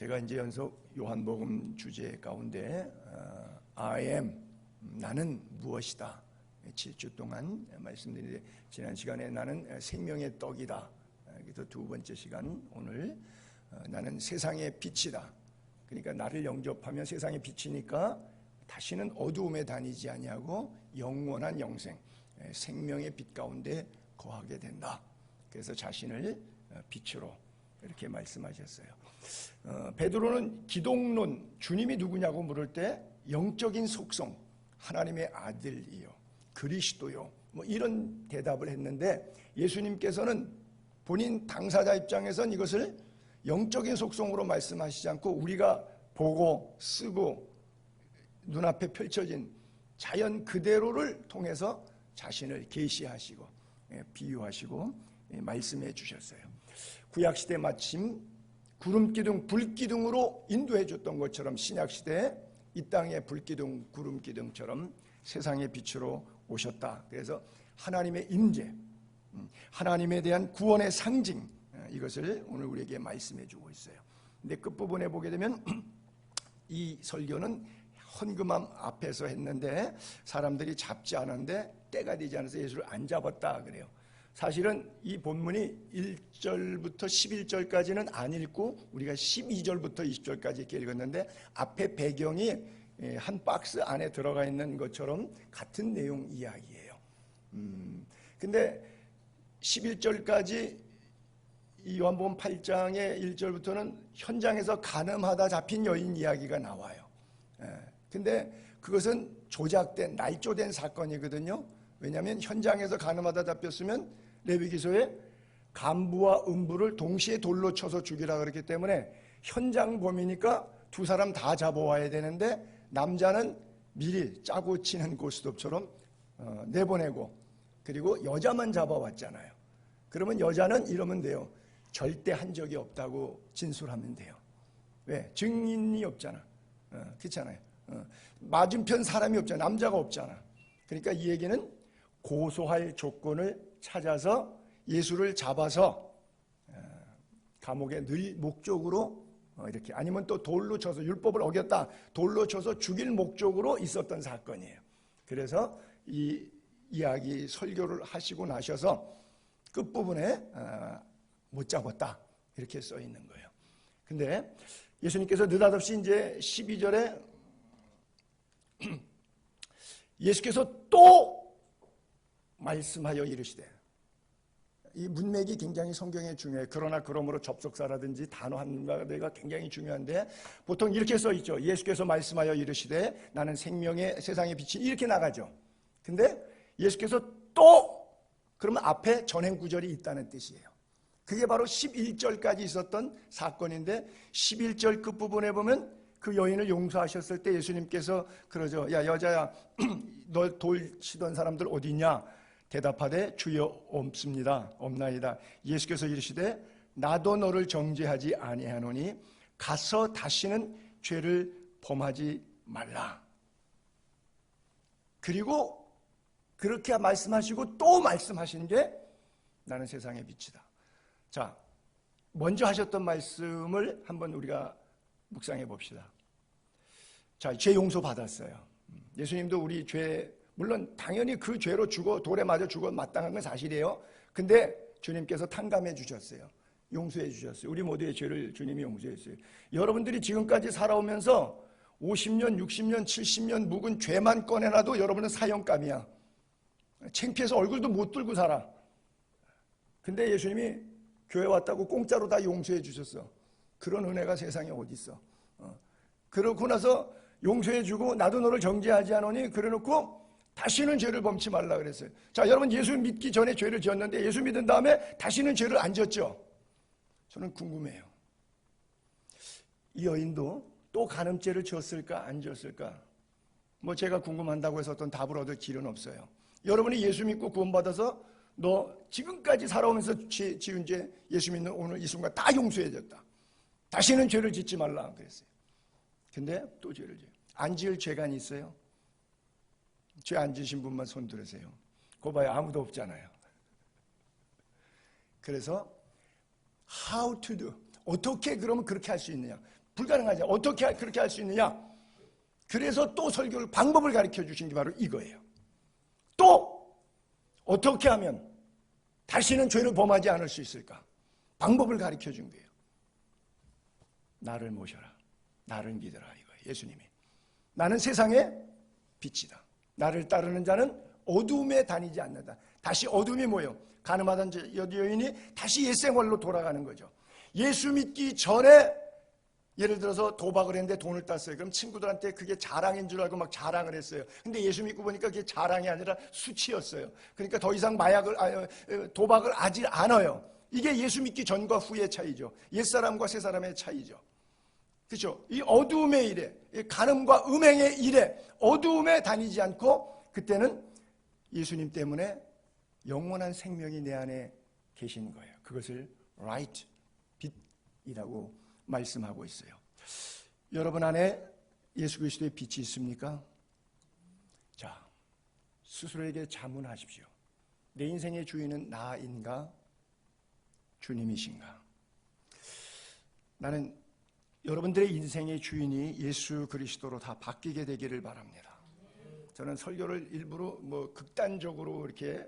제가 이제 연속 요한복음 주제 가운데 I am, 나는 무엇이다 7주 동안 말씀드리는데, 지난 시간에 나는 생명의 떡이다, 그래서 두 번째 시간 오늘 나는 세상의 빛이다. 그러니까 나를 영접하면 세상의 빛이니까 다시는 어두움에 다니지 아니하고 영원한 영생, 생명의 빛 가운데 거하게 된다. 그래서 자신을 빛으로 이렇게 말씀하셨어요. 베드로는 기독론, 주님이 누구냐고 물을 때 영적인 속성, 하나님의 아들이요, 그리스도요, 뭐 이런 대답을 했는데, 예수님께서는 본인 당사자 입장에선 이것을 영적인 속성으로 말씀하시지 않고 우리가 보고 쓰고 눈앞에 펼쳐진 자연 그대로를 통해서 자신을 계시하시고 비유하시고 말씀해 주셨어요. 구약시대 마침 구름기둥, 불기둥으로 인도해 줬던 것처럼 신약시대에 이 땅의 불기둥, 구름기둥처럼 세상의 빛으로 오셨다. 그래서 하나님의 임재, 하나님에 대한 구원의 상징, 이것을 오늘 우리에게 말씀해 주고 있어요. 근데 끝부분에 보게 되면 이 설교는 헌금함 앞에서 했는데 사람들이 잡지 않았는데 때가 되지 않아서 예수를 안 잡았다 그래요. 사실은 이 본문이 1절부터 11절까지는 안 읽고 우리가 12절부터 20절까지 이렇게 읽었는데, 앞에 배경이 한 박스 안에 들어가 있는 것처럼 같은 내용 이야기예요. 근데 11절까지 이 요한복음 8장의 1절부터는 현장에서 간음하다 잡힌 여인 이야기가 나와요. 근데 그것은 조작된, 날조된 사건이거든요. 왜냐하면 현장에서 간음하다 잡혔으면 레위기서에 간부와 음부를 동시에 돌로 쳐서 죽이라 그랬기 때문에 현장 범이니까 두 사람 다 잡아와야 되는데, 남자는 미리 짜고 치는 고스톱처럼 내보내고, 그리고 여자만 잡아왔잖아요. 그러면 여자는 이러면 돼요. 절대 한 적이 없다고 진술하면 돼요. 왜? 증인이 없잖아. 그렇잖아요. 맞은편 사람이 없잖아. 남자가 없잖아. 그러니까 이 얘기는 고소할 조건을 찾아서 예수를 잡아서 감옥에 넣을 목적으로 이렇게, 아니면 또 돌로 쳐서, 율법을 어겼다, 돌로 쳐서 죽일 목적으로 있었던 사건이에요. 그래서 이 이야기 설교를 하시고 나셔서 끝부분에 못 잡았다 이렇게 써 있는 거예요. 근데 예수님께서 느닷없이 이제 12절에 예수께서 또 말씀하여 이르시되, 이 문맥이 굉장히 성경에 중요해요. 그러나 그러므로 접속사라든지 단어 한마디가 굉장히 중요한데, 보통 이렇게 써 있죠. 예수께서 말씀하여 이르시되 나는 생명의 세상의 빛이, 이렇게 나가죠. 근데 예수께서 또, 그러면 앞에 전행 구절이 있다는 뜻이에요. 그게 바로 11절까지 있었던 사건인데, 11절 끝부분에 보면 그 여인을 용서하셨을 때 예수님께서 그러죠. 야, 여자야, 널 돌 치던 사람들 어디 있냐? 대답하되 주여 없습니다. 없나이다. 예수께서 이르시되 나도 너를 정죄하지 아니하노니 가서 다시는 죄를 범하지 말라. 그리고 그렇게 말씀하시고 또 말씀하신 게 나는 세상의 빛이다. 자, 먼저 하셨던 말씀을 한번 우리가 묵상해 봅시다. 자, 죄 용서 받았어요. 예수님도 우리 죄, 물론 당연히 그 죄로 돌에 맞아 죽어 마땅한 건 사실이에요. 근데 주님께서 탕감해 주셨어요. 용서해 주셨어요. 우리 모두의 죄를 주님이 용서했어요. 여러분들이 지금까지 살아오면서 50년, 60년, 70년 묵은 죄만 꺼내놔도 여러분은 사형감이야. 창피해서 얼굴도 못 들고 살아. 근데 예수님이 교회 왔다고 공짜로 다 용서해 주셨어. 그런 은혜가 세상에 어디 있어. 그러고 나서 용서해 주고 나도 너를 정죄하지 않으니, 그래놓고 다시는 죄를 범치 말라 그랬어요. 자, 여러분, 예수 믿기 전에 죄를 지었는데 예수 믿은 다음에 다시는 죄를 안 지었죠? 저는 궁금해요. 이 여인도 또 간음죄를 지었을까 안 지었을까? 뭐 제가 궁금한다고 해서 어떤 답을 얻을 길은 없어요. 여러분이 예수 믿고 구원받아서 너 지금까지 살아오면서 지은 죄, 예수 믿는 오늘 이 순간 다 용서해졌다. 다시는 죄를 짓지 말라 그랬어요. 근데 또 죄를 지어요. 안 지을 죄가 있어요? 죄 안 지으신 분만 손 들으세요. 그거 봐요. 아무도 없잖아요. 그래서 how to do, 어떻게 그러면 그렇게 할 수 있느냐? 불가능하죠. 어떻게 그렇게 할 수 있느냐? 그래서 또 설교를 방법을 가르쳐 주신 게 바로 이거예요. 또 어떻게 하면 다시는 죄를 범하지 않을 수 있을까? 방법을 가르쳐 준 거예요. 나를 모셔라. 나를 믿어라 이거예요. 예수님이. 나는 세상의 빛이다. 나를 따르는 자는 어두움에 다니지 않는다. 다시 어둠이 뭐예요? 가늠하던 여인이 다시 옛생활로 돌아가는 거죠. 예수 믿기 전에 예를 들어서 도박을 했는데 돈을 땄어요. 그럼 친구들한테 그게 자랑인 줄 알고 막 자랑을 했어요. 근데 예수 믿고 보니까 그게 자랑이 아니라 수치였어요. 그러니까 더 이상 도박을 하지 않아요. 이게 예수 믿기 전과 후의 차이죠. 옛사람과 새사람의 차이죠. 그렇죠? 이 어두움의 일에, 이 간음과 음행의 일에 어두움에 다니지 않고 그때는 예수님 때문에 영원한 생명이 내 안에 계신 거예요. 그것을 light, 빛이라고 말씀하고 있어요. 여러분 안에 예수 그리스도의 빛이 있습니까? 자, 스스로에게 자문하십시오. 내 인생의 주인은 나인가? 주님이신가? 나는 여러분들의 인생의 주인이 예수 그리스도로 다 바뀌게 되기를 바랍니다. 저는 설교를 일부러 극단적으로 이렇게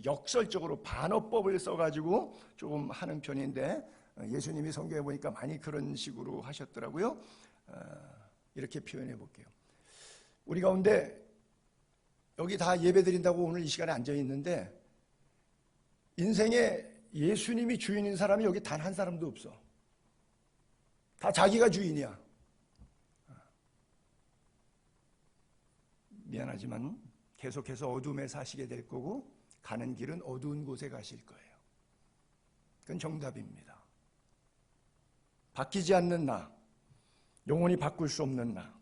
역설적으로 반어법을 써가지고 조금 하는 편인데 예수님이 성경에 보니까 많이 그런 식으로 하셨더라고요. 이렇게 표현해 볼게요. 우리 가운데 여기 다 예배 드린다고 오늘 이 시간에 앉아 있는데 인생에 예수님이 주인인 사람이 여기 단 한 사람도 없어. 다 자기가 주인이야. 미안하지만 계속해서 어둠에 사시게 될 거고 가는 길은 어두운 곳에 가실 거예요. 그건 정답입니다. 바뀌지 않는 나, 영원히 바꿀 수 없는 나.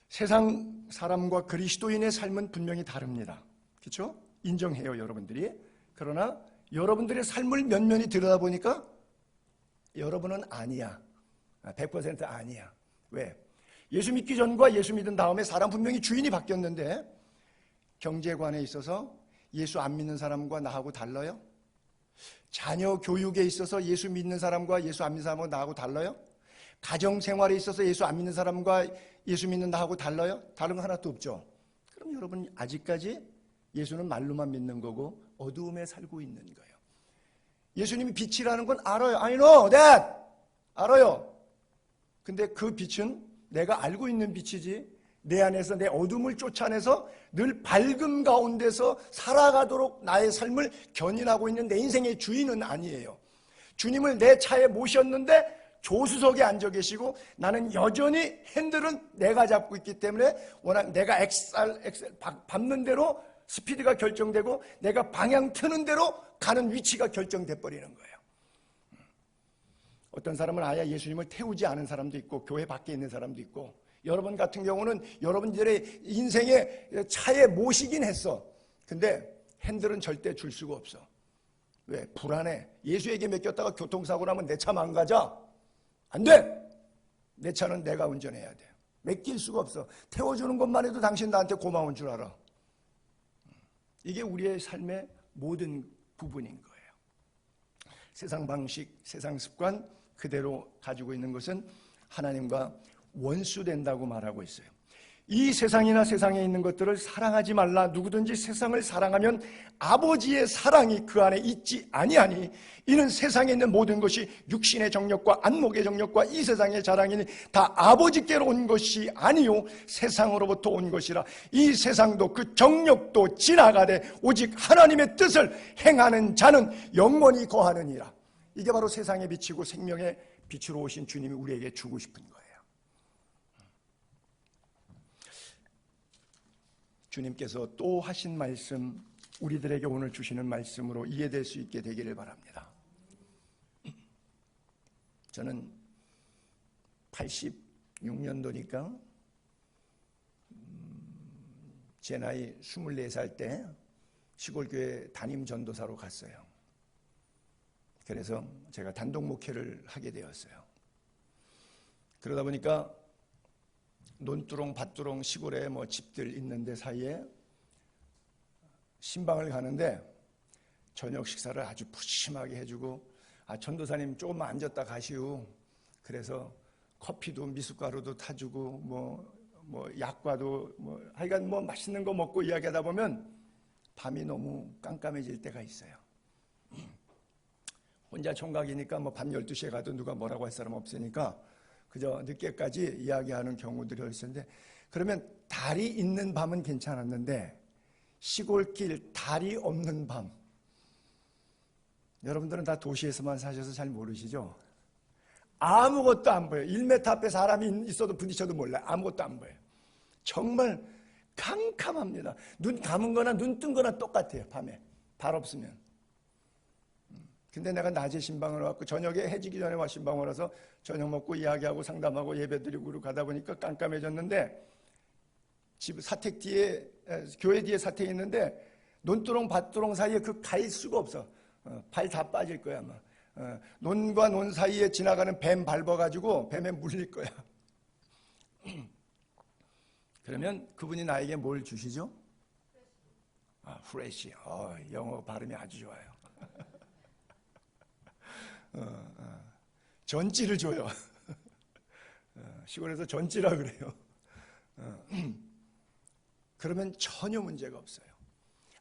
세상 사람과 그리스도인의 삶은 분명히 다릅니다. 그렇죠? 인정해요, 여러분들이. 그러나 여러분들의 삶을 면면히 들여다보니까 여러분은 아니야. 100% 아니야. 왜? 예수 믿기 전과 예수 믿은 다음에 사람 분명히 주인이 바뀌었는데 경제관에 있어서 예수 안 믿는 사람과 나하고 달라요? 자녀 교육에 있어서 예수 믿는 사람과 예수 안 믿는 사람하고 나하고 달라요? 가정생활에 있어서 예수 안 믿는 사람과 예수 믿는 나하고 달라요? 다른 거 하나도 없죠. 그럼 여러분 아직까지 예수는 말로만 믿는 거고 어두움에 살고 있는 거예요. 예수님이 빛이라는 건 알아요. I know that. 알아요. 근데 그 빛은 내가 알고 있는 빛이지 내 안에서 내 어둠을 쫓아내서 늘 밝음 가운데서 살아가도록 나의 삶을 견인하고 있는 내 인생의 주인은 아니에요. 주님을 내 차에 모셨는데 조수석에 앉아 계시고 나는 여전히 핸들은 내가 잡고 있기 때문에 워낙 내가 엑셀 밟는 대로 스피드가 결정되고 내가 방향 트는 대로 가는 위치가 결정돼 버리는 거예요. 어떤 사람은 아예 예수님을 태우지 않은 사람도 있고 교회 밖에 있는 사람도 있고 여러분 같은 경우는 여러분들의 인생의 차에 모시긴 했어. 근데 핸들은 절대 줄 수가 없어. 왜? 불안해. 예수에게 맡겼다가 교통사고 나면 내 차 망가져. 안 돼. 내 차는 내가 운전해야 돼. 맡길 수가 없어. 태워주는 것만 해도 당신 나한테 고마운 줄 알아. 이게 우리의 삶의 모든 부분인 거예요. 세상 방식, 세상 습관 그대로 가지고 있는 것은 하나님과 원수된다고 말하고 있어요. 이 세상이나 세상에 있는 것들을 사랑하지 말라. 누구든지 세상을 사랑하면 아버지의 사랑이 그 안에 있지 아니하니 이는 세상에 있는 모든 것이 육신의 정욕과 안목의 정욕과 이 세상의 자랑이니 다 아버지께로 온 것이 아니요 세상으로부터 온 것이라. 이 세상도 그 정욕도 지나가되 오직 하나님의 뜻을 행하는 자는 영원히 거하느니라. 이게 바로 세상의 빛이고 생명의 빛으로 오신 주님이 우리에게 주고 싶은 거예요. 주님께서 또 하신 말씀, 우리들에게 오늘 주시는 말씀으로 이해될 수 있게 되기를 바랍니다. 저는 86년도니까 제 나이 24살 때 시골교회 담임 전도사로 갔어요. 그래서 제가 단독 목회를 하게 되었어요. 그러다 보니까 논두렁, 밭두렁 시골에 집들 있는데 사이에 신방을 가는데 저녁 식사를 아주 푸짐하게 해주고 전도사님 조금만 앉았다 가시오. 그래서 커피도 미숫가루도 타주고 약과도 하여간 맛있는 거 먹고 이야기하다 보면 밤이 너무 깜깜해질 때가 있어요. 혼자 총각이니까 밤 12시에 가도 누가 뭐라고 할 사람 없으니까 그저 늦게까지 이야기하는 경우들이 있었는데, 그러면 달이 있는 밤은 괜찮았는데 시골길 달이 없는 밤, 여러분들은 다 도시에서만 사셔서 잘 모르시죠? 아무것도 안 보여요. 1m 앞에 사람이 있어도 부딪혀도 몰라요. 아무것도 안 보여요. 정말 캄캄합니다. 눈 감은 거나 눈 뜬 거나 똑같아요. 밤에 달 없으면. 근데 내가 낮에 신방을 왔고 저녁에 해지기 전에 와 신방을 와서 저녁 먹고 이야기하고 상담하고 예배드리고 가다 보니까 깜깜해졌는데, 집 사택 뒤에, 교회 뒤에 사택이 있는데 논두렁 밭두렁 사이에 갈 수가 없어. 발 다 빠질 거야 아마. 논과 논 사이에 지나가는 뱀 밟아가지고 뱀에 물릴 거야. 그러면 그분이 나에게 뭘 주시죠? 프레시. 영어 발음이 아주 좋아요. 전찌를 줘요. 시골에서 전찌라 그래요. 그러면 전혀 문제가 없어요.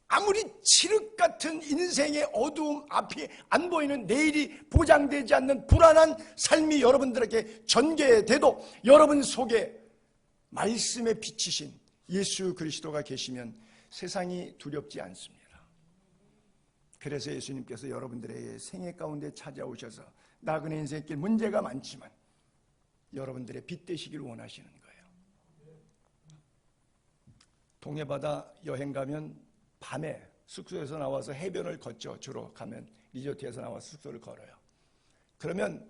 아무리 칠흑 같은 인생의 어두움 앞이 안 보이는, 내일이 보장되지 않는 불안한 삶이 여러분들에게 전개돼도 여러분 속에 말씀에 비치신 예수 그리스도가 계시면 세상이 두렵지 않습니다. 그래서 예수님께서 여러분들의 생애 가운데 찾아오셔서 나그네 인생길 문제가 많지만 여러분들의 빛 되시길 원하시는 거예요. 동해바다 여행 가면 밤에 숙소에서 나와서 해변을 걷죠. 주로 가면 리조트에서 나와서 숙소를 걸어요. 그러면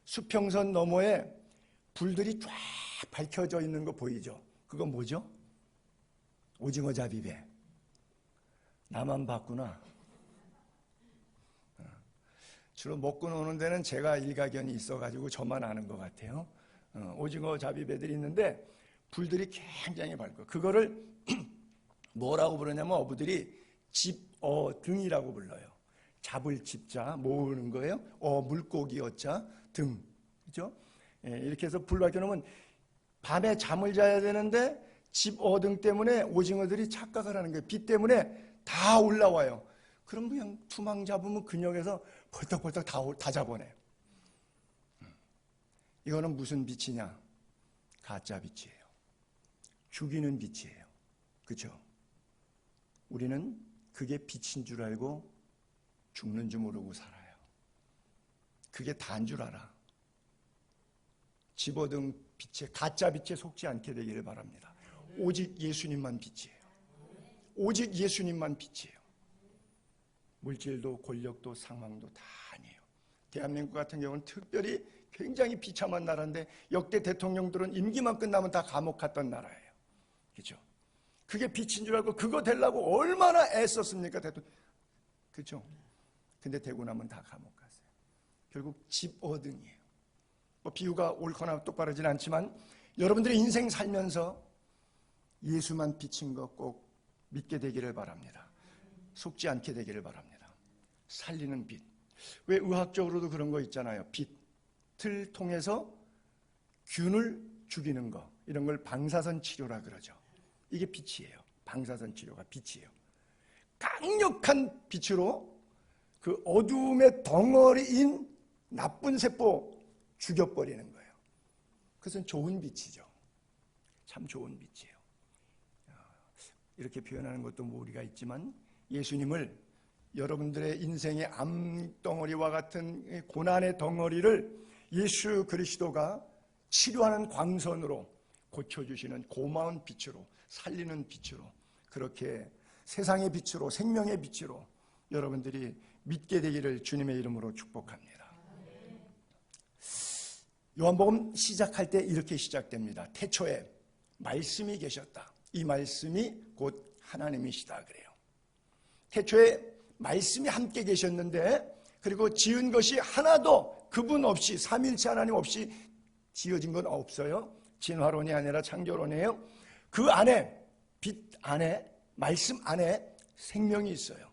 수평선 너머에 불들이 쫙 밝혀져 있는 거 보이죠? 그건 뭐죠? 오징어 잡이배. 나만 봤구나. 주로 먹고 노는 데는 제가 일가견이 있어가지고 저만 아는 것 같아요. 오징어 잡이배들이 있는데 불들이 굉장히 밝고, 그거를 뭐라고 부르냐면 어부들이 집어등이라고 불러요. 잡을 집자 모으는 거예요. 물고기 어자 등, 그죠? 이렇게 해서 불 밝혀놓으면 밤에 잠을 자야 되는데 집어등 때문에 오징어들이 착각을 하는 거예요. 빛 때문에 다 올라와요. 그럼 그냥 투망 잡으면 근역에서 벌떡벌떡 다 잡아내요. 이거는 무슨 빛이냐? 가짜 빛이에요. 죽이는 빛이에요. 그렇죠? 우리는 그게 빛인 줄 알고 죽는 줄 모르고 살아요. 그게 다인 줄 알아. 집어등 빛에, 가짜 빛에 속지 않게 되기를 바랍니다. 오직 예수님만 빛이에요. 오직 예수님만 빛이에요. 물질도 권력도 상황도 다 아니에요. 대한민국 같은 경우는 특별히 굉장히 비참한 나라인데 역대 대통령들은 임기만 끝나면 다 감옥 갔던 나라예요. 그렇죠? 그게 빛인 줄 알고 그거 되려고 얼마나 애썼습니까, 대통령. 그렇죠? 근데 되고 나면 다 감옥 갔어요. 결국 집어등이에요. 비유가 옳거나 똑바르진 않지만 여러분들의 인생 살면서 예수만 비친 거 꼭 믿게 되기를 바랍니다. 속지 않게 되기를 바랍니다. 살리는 빛. 왜 의학적으로도 그런 거 있잖아요. 빛을 통해서 균을 죽이는 거, 이런 걸 방사선 치료라 그러죠. 이게 빛이에요. 방사선 치료가 빛이에요. 강력한 빛으로 그 어둠의 덩어리인 나쁜 세포 죽여버리는 거예요. 그것은 좋은 빛이죠. 참 좋은 빛이에요. 이렇게 표현하는 것도 무리가 있지만 예수님을 여러분들의 인생의 암덩어리와 같은 고난의 덩어리를 예수 그리스도가 치료하는 광선으로 고쳐주시는 고마운 빛으로, 살리는 빛으로, 그렇게 세상의 빛으로, 생명의 빛으로 여러분들이 믿게 되기를 주님의 이름으로 축복합니다. 요한복음 시작할 때 이렇게 시작됩니다. 태초에 말씀이 계셨다. 이 말씀이 곧 하나님이시다 그래요. 태초에 말씀이 함께 계셨는데, 그리고 지은 것이 하나도 그분 없이, 삼일체 하나님 없이 지어진 건 없어요. 진화론이 아니라 창조론이에요. 그 안에, 빛 안에, 말씀 안에 생명이 있어요.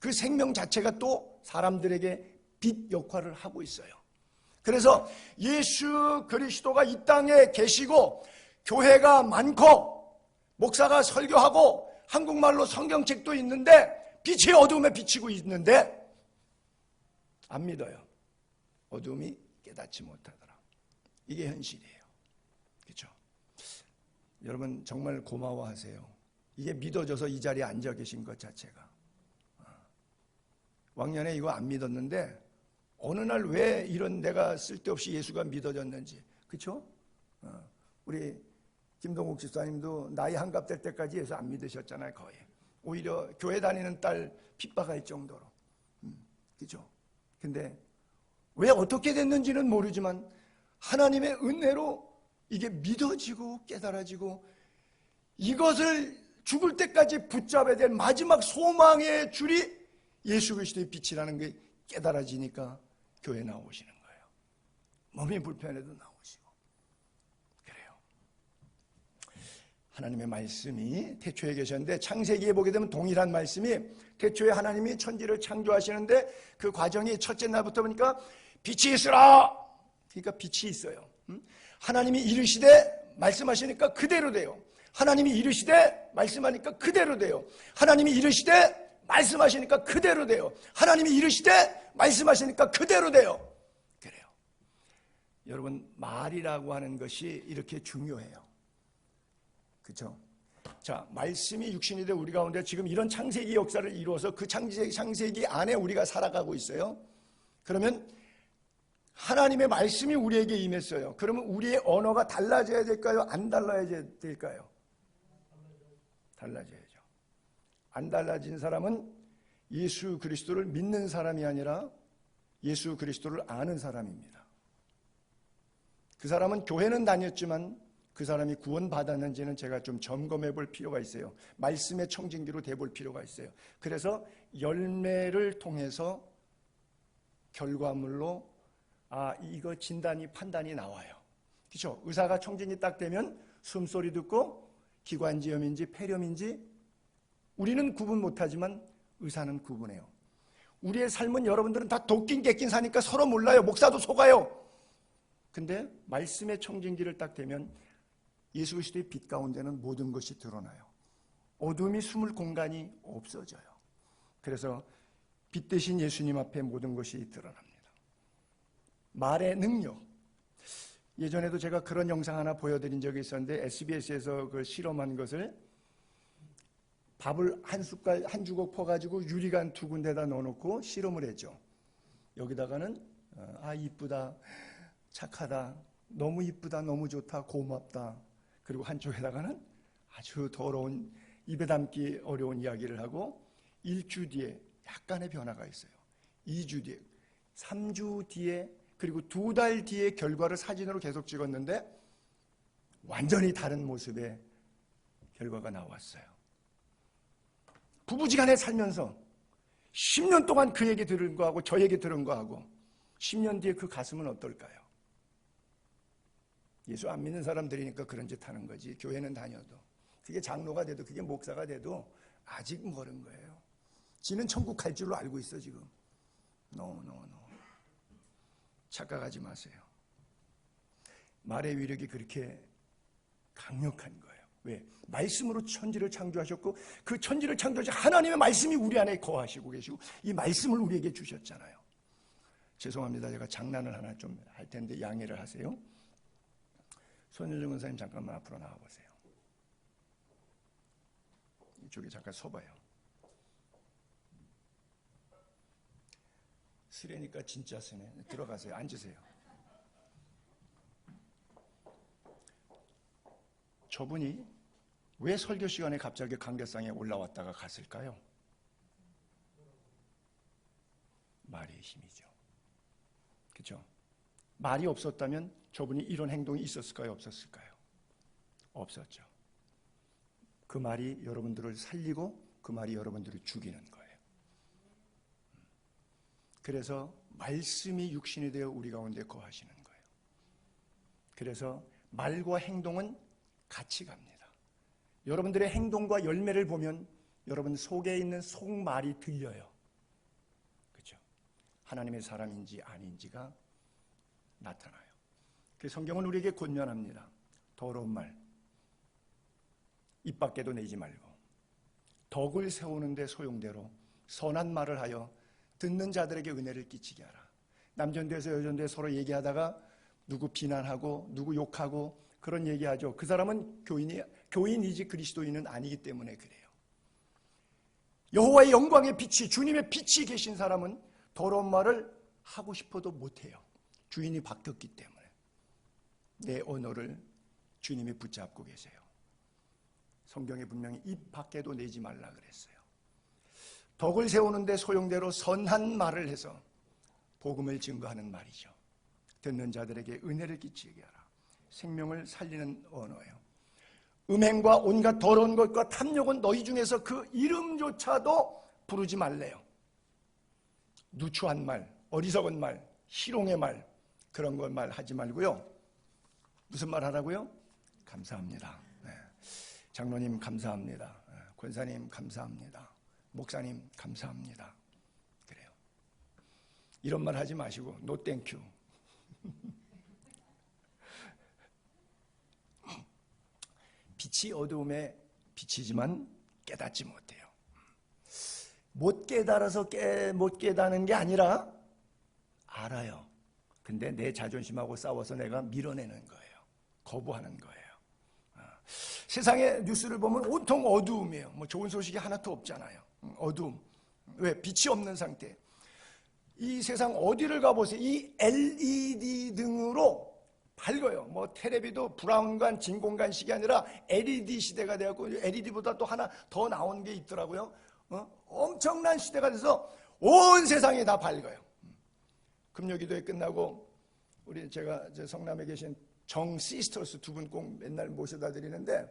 그 생명 자체가 또 사람들에게 빛 역할을 하고 있어요. 그래서 예수 그리스도가 이 땅에 계시고 교회가 많고 목사가 설교하고 한국말로 성경책도 있는데 빛이 어두움에 비치고 있는데 안 믿어요. 어둠이 깨닫지 못하더라. 이게 현실이에요. 그렇죠? 여러분 정말 고마워하세요. 이게 믿어져서 이 자리에 앉아 계신 것 자체가. 왕년에 이거 안 믿었는데 어느 날 왜 이런 내가 쓸데없이 예수가 믿어졌는지. 그렇죠? 우리 김동욱 집사님도 나이 한갑 될 때까지 예수 안 믿으셨잖아요. 거의. 오히려 교회 다니는 딸 핍박할 정도로. 그렇죠? 근데 왜 어떻게 됐는지는 모르지만 하나님의 은혜로 이게 믿어지고 깨달아지고 이것을 죽을 때까지 붙잡아야 될 마지막 소망의 줄이 예수 그리스도의 빛이라는 게 깨달아지니까 교회 나오시는 거예요. 몸이 불편해도 나오시고. 그래요. 하나님의 말씀이 태초에 계셨는데 창세기에 보게 되면 동일한 말씀이 태초에 하나님이 천지를 창조하시는데 그 과정이 첫째 날부터 보니까 빛이 있으라. 그러니까 빛이 있어요. 하나님이 이르시되 말씀하시니까 그대로 돼요. 하나님이 이르시되 말씀하니까 그대로 돼요. 하나님이 이르시되 말씀하시니까 그대로 돼요. 하나님이 이르시되 말씀하시니까 그대로 돼요. 그래요. 여러분 말이라고 하는 것이 이렇게 중요해요. 그렇죠? 자, 말씀이 육신이 돼 우리 가운데 지금 이런 창세기 역사를 이루어서 그 창세기 안에 우리가 살아가고 있어요. 그러면 하나님의 말씀이 우리에게 임했어요. 그러면 우리의 언어가 달라져야 될까요? 안 달라져야 될까요? 달라져야죠. 안 달라진 사람은 예수 그리스도를 믿는 사람이 아니라 예수 그리스도를 아는 사람입니다. 그 사람은 교회는 다녔지만 그 사람이 구원받았는지는 제가 좀 점검해 볼 필요가 있어요. 말씀의 청진기로 돼볼 필요가 있어요. 그래서 열매를 통해서 결과물로 이거 진단이 판단이 나와요. 그렇죠? 의사가 청진이 딱 되면 숨소리 듣고 기관지염인지 폐렴인지 우리는 구분 못하지만 의사는 구분해요. 우리의 삶은 여러분들은 다 도낀 객낀 사니까 서로 몰라요. 목사도 속아요. 근데 말씀의 청진기를 딱 대면 예수 그리스도의 빛 가운데는 모든 것이 드러나요. 어둠이 숨을 공간이 없어져요. 그래서 빛 대신 예수님 앞에 모든 것이 드러납니다. 말의 능력. 예전에도 제가 그런 영상 하나 보여드린 적이 있었는데 SBS에서 그걸 실험한 것을 밥을 한 숟갈 한 주걱 퍼가지고 유리관 두 군데다 넣어놓고 실험을 했죠. 여기다가는 이쁘다, 착하다, 너무 이쁘다, 너무 좋다, 고맙다. 그리고 한쪽에다가는 아주 더러운 입에 담기 어려운 이야기를 하고 1주 뒤에 약간의 변화가 있어요. 2주 뒤에, 3주 뒤에 그리고 2달 뒤에 결과를 사진으로 계속 찍었는데 완전히 다른 모습의 결과가 나왔어요. 부부지간에 살면서 10년 동안 그 얘기 들은 거하고 저 얘기 들은 거하고 10년 뒤에 그 가슴은 어떨까요? 예수 안 믿는 사람들이니까 그런 짓 하는 거지. 교회는 다녀도 그게 장로가 돼도 그게 목사가 돼도 아직 멀은 거예요. 지는 천국 갈 줄로 알고 있어 지금. No. 착각하지 마세요. 말의 위력이 그렇게 강력한 거예요. 왜? 말씀으로 천지를 창조하셨고 그 천지를 창조하신 하나님의 말씀이 우리 안에 거하시고 계시고 이 말씀을 우리에게 주셨잖아요. 죄송합니다. 제가 장난을 하나 좀 할 텐데 양해를 하세요. 손윤정 권사님 잠깐만 앞으로 나와보세요. 이쪽에 잠깐 서봐요. 쓰레니까 진짜 쓰네. 들어가세요. 앉으세요. 저분이 왜 설교 시간에 갑자기 강대상에 올라왔다가 갔을까요? 말의 힘이죠. 그렇죠? 말이 없었다면 저분이 이런 행동이 있었을까요? 없었을까요? 없었죠. 그 말이 여러분들을 살리고 그 말이 여러분들을 죽이는 거예요. 그래서 말씀이 육신이 되어 우리 가운데 거하시는 거예요. 그래서 말과 행동은 같이 갑니다. 여러분들의 행동과 열매를 보면 여러분 속에 있는 속말이 들려요. 그렇죠? 하나님의 사람인지 아닌지가 나타나요. 그 성경은 우리에게 권면합니다. 더러운 말 입 밖에도 내지 말고 덕을 세우는데 소용대로 선한 말을 하여 듣는 자들에게 은혜를 끼치게 하라. 남전도에서 여전도에 서로 얘기하다가 누구 비난하고 누구 욕하고 그런 얘기하죠. 그 사람은 교인이지 그리스도인은 아니기 때문에 그래요. 여호와의 영광의 빛이, 주님의 빛이 계신 사람은 더러운 말을 하고 싶어도 못해요. 주인이 바뀌었기 때문에. 내 언어를 주님이 붙잡고 계세요. 성경에 분명히 입 밖에도 내지 말라 그랬어요. 덕을 세우는데 소용대로 선한 말을 해서 복음을 증거하는 말이죠. 듣는 자들에게 은혜를 끼치게 하라. 생명을 살리는 언어예요. 음행과 온갖 더러운 것과 탐욕은 너희 중에서 그 이름조차도 부르지 말래요. 누추한 말, 어리석은 말, 희롱의 말, 그런 걸 말하지 말고요. 무슨 말 하라고요? 감사합니다. 네. 장로님 감사합니다. 권사님 감사합니다. 목사님 감사합니다. 그래요. 이런 말 하지 마시고 노 땡큐. 빛이 어두움에 비치지만 깨닫지 못해요. 못 깨달아서 못 깨닫는 게 아니라 알아요. 근데 내 자존심하고 싸워서 내가 밀어내는 거예요. 거부하는 거예요. 세상의 뉴스를 보면 온통 어두움이에요. 뭐 좋은 소식이 하나도 없잖아요. 어두움. 왜? 빛이 없는 상태. 이 세상 어디를 가보세요. 이 LED 등으로 밝아요. 뭐 텔레비도 브라운관, 진공관식이 아니라 LED 시대가 되었고 LED보다 또 하나 더 나온 게 있더라고요. 엄청난 시대가 돼서 온 세상이 다 밝아요. 금요기도회 끝나고 제가 성남에 계신 정 시스터스 두 분 꼭 맨날 모셔다 드리는데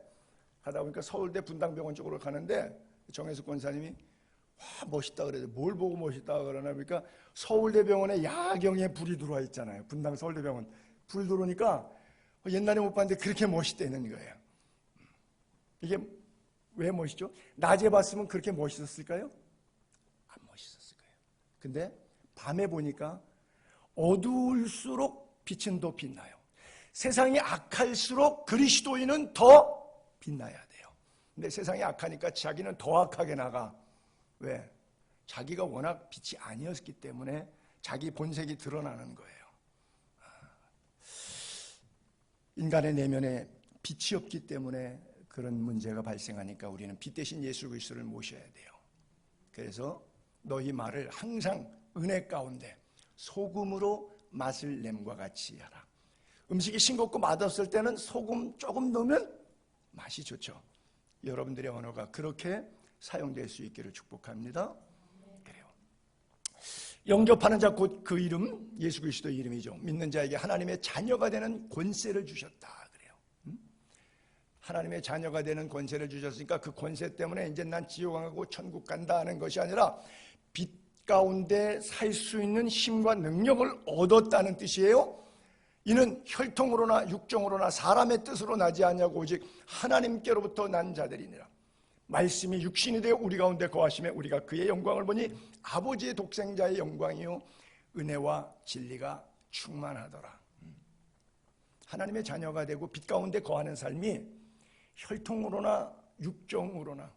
가다 보니까 서울대 분당병원 쪽으로 가는데 정혜숙 권사님이 와 멋있다 그래요. 뭘 보고 멋있다 그러나 그러니까 서울대병원에 야경에 불이 들어와 있잖아요. 분당 서울대병원 불 들어오니까 옛날에 못 봤는데 그렇게 멋있다는 거예요. 이게 왜 멋있죠? 낮에 봤으면 그렇게 멋있었을까요? 안 멋있었을 거예요. 근데 밤에 보니까 어두울수록 빛은 더 빛나요. 세상이 악할수록 그리스도인은 더 빛나야 돼요. 근데 세상이 악하니까 자기는 더 악하게 나가. 왜? 자기가 워낙 빛이 아니었기 때문에 자기 본색이 드러나는 거예요. 인간의 내면에 빛이 없기 때문에 그런 문제가 발생하니까 우리는 빛 대신 예수 그리스도를 모셔야 돼요. 그래서 너희 말을 항상 은혜 가운데 소금으로 맛을 냄과 같이 하라. 음식이 싱겁고 맛없을 때는 소금 조금 넣으면 맛이 좋죠. 여러분들의 언어가 그렇게 사용될 수 있기를 축복합니다. 그래요. 영접하는 자 곧 그 이름 예수 그리스도의 이름이죠. 믿는 자에게 하나님의 자녀가 되는 권세를 주셨다 그래요. 하나님의 자녀가 되는 권세를 주셨으니까 그 권세 때문에 이제 난 지옥 안 가고 천국 간다 하는 것이 아니라 빛 가운데 살 수 있는 힘과 능력을 얻었다는 뜻이에요. 이는 혈통으로나 육정으로나 사람의 뜻으로 나지 아니하고 오직 하나님께로부터 난 자들이니라. 말씀이 육신이 되어 우리 가운데 거하심에 우리가 그의 영광을 보니 아버지의 독생자의 영광이요 은혜와 진리가 충만하더라. 하나님의 자녀가 되고 빛 가운데 거하는 삶이 혈통으로나 육정으로나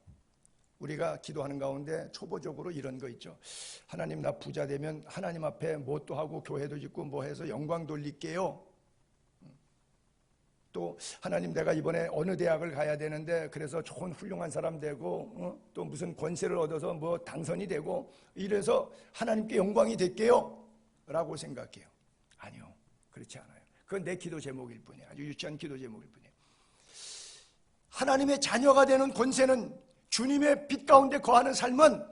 우리가 기도하는 가운데 초보적으로 이런 거 있죠. 하나님 나 부자 되면 하나님 앞에 뭣도 하고 교회도 짓고 뭐 해서 영광 돌릴게요. 또 하나님 내가 이번에 어느 대학을 가야 되는데 그래서 좋은 훌륭한 사람 되고 또 무슨 권세를 얻어서 뭐 당선이 되고 이래서 하나님께 영광이 될게요 라고 생각해요. 아니요, 그렇지 않아요. 그건 내 기도 제목일 뿐이에요. 아주 유치한 기도 제목일 뿐이에요. 하나님의 자녀가 되는 권세는 주님의 빛 가운데 거하는 삶은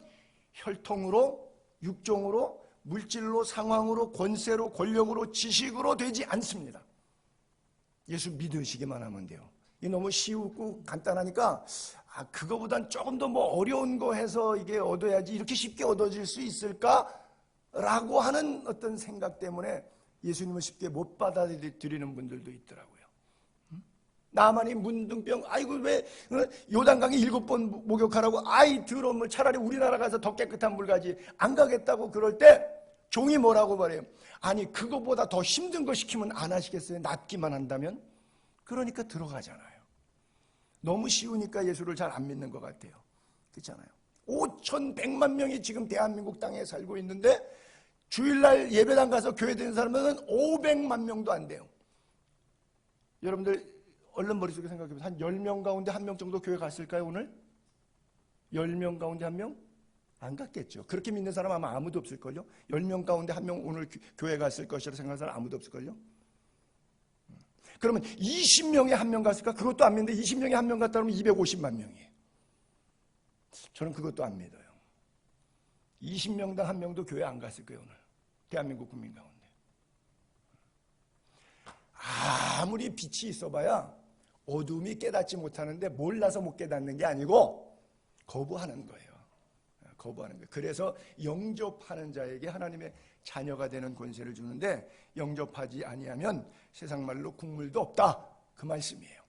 혈통으로 육종으로 물질로 상황으로 권세로 권력으로 지식으로 되지 않습니다. 예수 믿으시기만 하면 돼요. 이게 너무 쉬우고 간단하니까 그거보단 조금 더 뭐 어려운 거 해서 이게 얻어야지 이렇게 쉽게 얻어질 수 있을까라고 하는 어떤 생각 때문에 예수님을 쉽게 못 받아들이는 분들도 있더라고요. 나만이 문둥병, 아이고 왜 요단강에 7번 목욕하라고, 아이 더러운 물 차라리 우리나라 가서 더 깨끗한 물 가지 안 가겠다고 그럴 때 종이 뭐라고 말해요? 아니 그거보다 더 힘든 거 시키면 안 하시겠어요? 낫기만 한다면? 그러니까 들어가잖아요. 너무 쉬우니까 예수를 잘 안 믿는 것 같아요. 그렇잖아요. 5,100만 명이 지금 대한민국 땅에 살고 있는데 주일날 예배당 가서 교회 다니는 사람은 500만 명도 안 돼요. 여러분들 얼른 머릿속에 생각해보세요. 한 10명 가운데 1명 정도 교회 갔을까요 오늘? 10명 가운데 1명? 안 갔겠죠. 그렇게 믿는 사람 아마 아무도 없을걸요. 10명 가운데 1명 오늘 교회 갔을 것이라 생각하는 사람 아무도 없을걸요. 그러면 20명에 1명 갔을까? 그것도 안 믿는데 20명에 1명 갔다 그러면 250만 명이에요. 저는 그것도 안 믿어요. 20명당 1명도 교회 안 갔을 거예요 오늘 대한민국 국민 가운데. 아무리 빛이 있어봐야 어둠이 깨닫지 못하는데 몰라서 못 깨닫는 게 아니고 거부하는 거예요. 거부하는 거예요. 그래서 영접하는 자에게 하나님의 자녀가 되는 권세를 주는데 영접하지 아니하면 세상 말로 국물도 없다. 그 말씀이에요.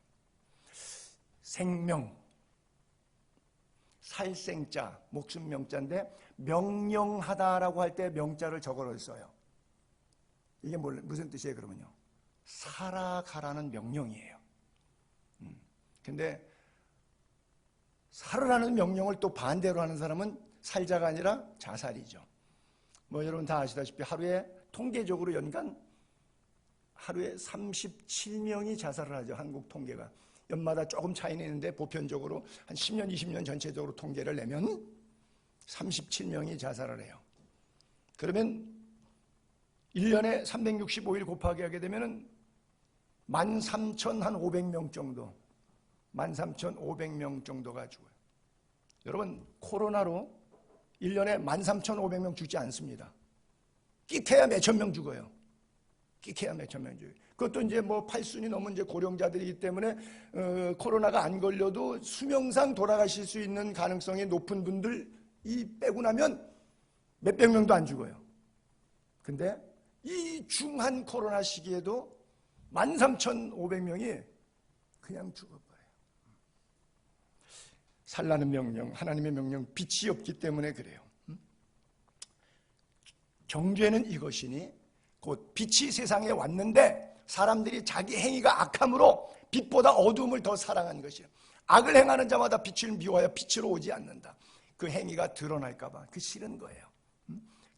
생명, 살생자, 목숨 명자인데 명령하다라고 할 때 명자를 적어서 써요. 이게 무슨 뜻이에요 그러면요? 살아가라는 명령이에요. 근데 살으라는 명령을 또 반대로 하는 사람은 살자가 아니라 자살이죠. 뭐 여러분 다 아시다시피 하루에 통계적으로 연간 하루에 37명이 자살을 하죠. 한국 통계가. 연마다 조금 차이는 있는데 보편적으로 한 10년, 20년 전체적으로 통계를 내면 37명이 자살을 해요. 그러면 1년에 365일 곱하기 하게 되면 13,500명 정도, 13,500명 정도가 죽어요. 여러분 코로나로 1년에 13,500명 죽지 않습니다. 끼케야 몇천 명 죽어요. 끼케야 몇천 명 죽어요. 그것도 이제 뭐 8순이 넘은 이제 고령자들이기 때문에 코로나가 안 걸려도 수명상 돌아가실 수 있는 가능성이 높은 분들이 빼고 나면 몇백 명도 안 죽어요. 근데 이 중한 코로나 시기에도 13,500명이 그냥 죽어버려요. 살라는 명령, 하나님의 명령, 빛이 없기 때문에 그래요. 정죄는 이것이니 곧 빛이 세상에 왔는데 사람들이 자기 행위가 악함으로 빛보다 어두움을 더 사랑한 것이에요. 악을 행하는 자마다 빛을 미워하여 빛으로 오지 않는다. 그 행위가 드러날까 봐 그 싫은 거예요.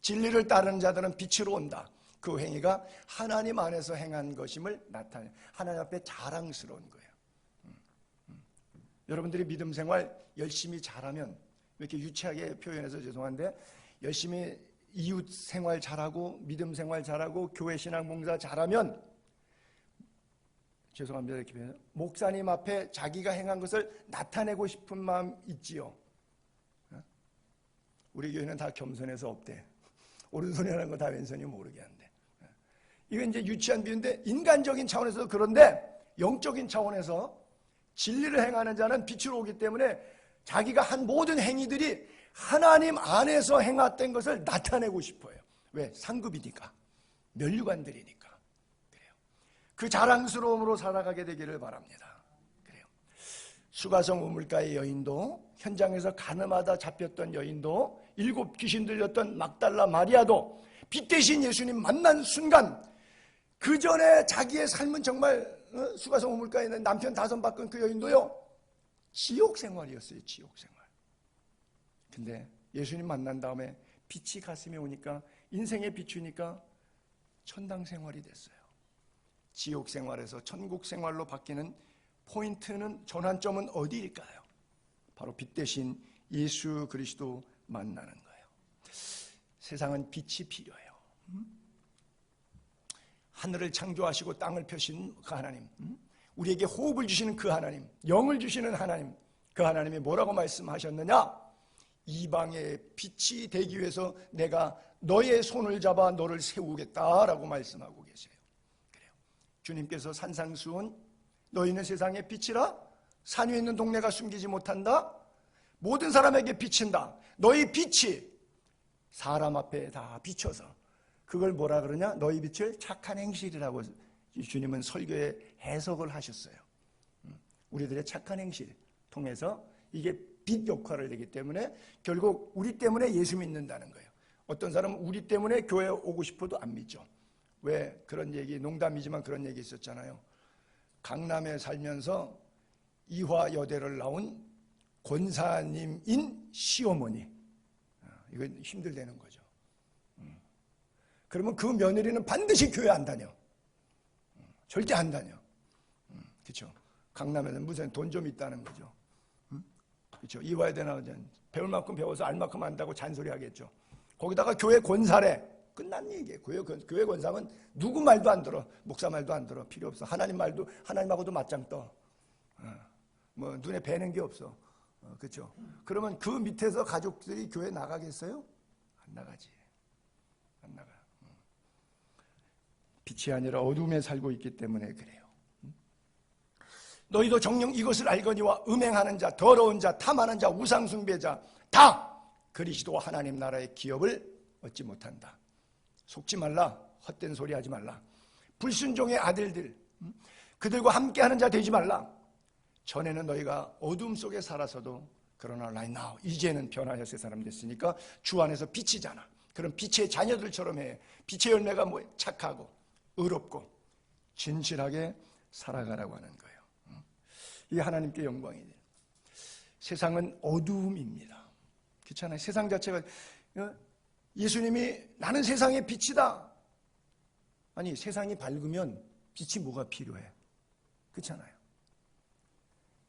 진리를 따르는 자들은 빛으로 온다. 그 행위가 하나님 안에서 행한 것임을 나타내 하나님 앞에 자랑스러운 거예요. 여러분들이 믿음 생활 열심히 잘하면 이렇게 유치하게 표현해서 죄송한데 열심히 이웃 생활 잘하고 믿음 생활 잘하고 교회 신앙 봉사 잘하면 죄송합니다 이렇게 표현해요. 목사님 앞에 자기가 행한 것을 나타내고 싶은 마음 있지요. 우리 교회는 다 겸손해서 없대. 오른손이 하는 거 다 왼손이 모르게 한대. 이건 이제 유치한 비유인데 인간적인 차원에서도 그런데 영적인 차원에서 진리를 행하는 자는 빛으로 오기 때문에 자기가 한 모든 행위들이 하나님 안에서 행했던 것을 나타내고 싶어요. 왜? 상급이니까. 면류관들이니까. 그래요. 그 자랑스러움으로 살아가게 되기를 바랍니다. 그래요. 수가성 우물가의 여인도 현장에서 가늠하다 잡혔던 여인도 7 귀신 들렸던 막달라 마리아도 빛 대신 예수님 만난 순간 그 전에 자기의 삶은 정말 수가성 우물가에 있는 남편 5 바꾼 그 여인도요 지옥 생활이었어요. 지옥 생활. 근데 예수님 만난 다음에 빛이 가슴에 오니까 인생에 비추니까 천당 생활이 됐어요. 지옥 생활에서 천국 생활로 바뀌는 포인트는 전환점은 어디일까요? 바로 빛 대신 예수 그리스도 만나는 거예요. 세상은 빛이 필요해요. 하늘을 창조하시고 땅을 펴신 그 하나님, 우리에게 호흡을 주시는 그 하나님, 영을 주시는 하나님, 그 하나님이 뭐라고 말씀하셨느냐? 이방의 빛이 되기 위해서 내가 너의 손을 잡아 너를 세우겠다라고 말씀하고 계세요. 그래요. 주님께서 산상수훈 너희는 세상의 빛이라 산 위에 있는 동네가 숨기지 못한다. 모든 사람에게 비친다. 너희 빛이 사람 앞에 다 비춰서 그걸 뭐라 그러냐? 너희 빛을 착한 행실이라고 주님은 설교에 해석을 하셨어요. 우리들의 착한 행실 통해서 이게 빛 역할을 내기 때문에 결국 우리 때문에 예수 믿는다는 거예요. 어떤 사람은 우리 때문에 교회 오고 싶어도 안 믿죠. 왜? 그런 얘기, 농담이지만 그런 얘기 있었잖아요. 강남에 살면서 이화여대를 나온 권사님인 시어머니, 이건 힘들다는 거죠. 그러면 그 며느리는 반드시 교회 안 다녀. 절대 안 다녀. 그렇죠? 강남에는 무슨 돈 좀 있다는 거죠. 그렇죠? 이화여대 나오면 배울 만큼 배워서 알 만큼 안다고 잔소리하겠죠. 거기다가 교회 권사래. 끝난 얘기예요. 교회 권사는 누구 말도 안 들어. 목사 말도 안 들어. 필요 없어. 하나님하고도 맞짱 떠. 뭐 눈에 뵈는 게 없어. 그렇죠? 그러면 그 밑에서 가족들이 교회 나가겠어요? 안 나가지. 안 나가. 빛이 아니라 어둠에 살고 있기 때문에 그래요. 너희도 정녕 이것을 알거니와 음행하는 자, 더러운 자, 탐하는 자, 우상 숭배자 다 그리스도 하나님 나라의 기업을 얻지 못한다. 속지 말라. 헛된 소리 하지 말라. 불순종의 아들들, 그들과 함께하는 자 되지 말라. 전에는 너희가 어둠 속에 살아서도 그러나 right now 이제는 변화하여 새 사람 됐으니까 주 안에서 빛이잖아. 그럼 빛의 자녀들처럼 해. 빛의 열매가 뭐 착하고 의롭고 진실하게 살아가라고 하는 거예요. 이게 하나님께 영광이에요. 세상은 어둠입니다. 그렇잖아요. 세상 자체가, 예수님이 나는 세상의 빛이다. 아니, 세상이 밝으면 빛이 뭐가 필요해? 그렇잖아요.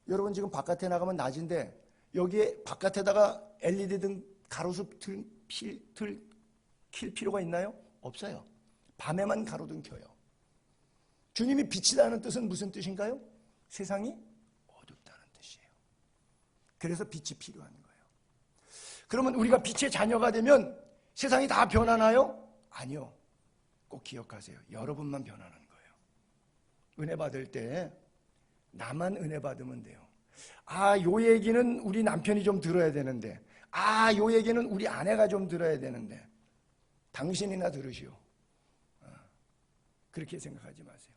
여러분 지금 바깥에 나가면 낮인데 여기에 바깥에다가 LED 등 가로수 킬 필요가 있나요? 없어요. 밤에만 가로등 켜요. 주님이 빛이라는 뜻은 무슨 뜻인가요? 세상이 어둡다는 뜻이에요. 그래서 빛이 필요한 거예요. 그러면 우리가 빛의 자녀가 되면 세상이 다 변하나요? 아니요. 꼭 기억하세요. 여러분만 변하는 거예요. 은혜 받을 때 나만 은혜 받으면 돼요. 요 얘기는 우리 남편이 좀 들어야 되는데, 요 얘기는 우리 아내가 좀 들어야 되는데, 당신이나 들으시오. 그렇게 생각하지 마세요.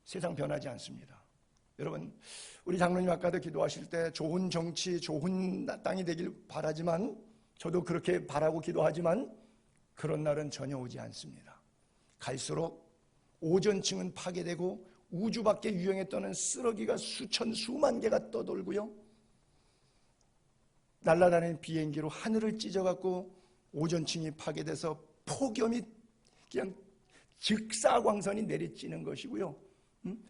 세상 변하지 않습니다. 여러분, 우리 장로님 아까도 기도하실 때 좋은 정치, 좋은 땅이 되길 바라지만, 저도 그렇게 바라고 기도하지만 그런 날은 전혀 오지 않습니다. 갈수록 오존층은 파괴되고 우주 밖에 유영에 떠는 쓰러기가 수천 수만 개가 떠돌고요, 날아다니는 비행기로 하늘을 찢어갖고 오존층이 파괴돼서 폭염이 그냥 직사광선이 내리쬐는 것이고요.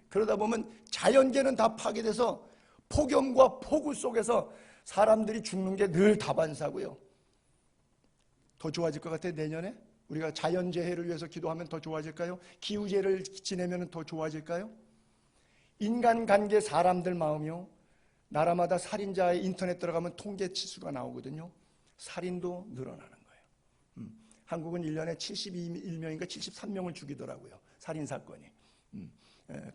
그러다 보면 자연계는 다 파괴돼서 폭염과 폭우 속에서 사람들이 죽는 게 늘 다반사고요. 더 좋아질 것 같아요. 내년에 우리가 자연재해를 위해서 기도하면 더 좋아질까요? 기후재해를 지내면 더 좋아질까요? 인간관계, 사람들 마음이요, 나라마다 살인자의 인터넷 들어가면 통계 치수가 나오거든요. 살인도 늘어나는 거예요. 한국은 1년에 71명인가 73명을 죽이더라고요. 살인사건이.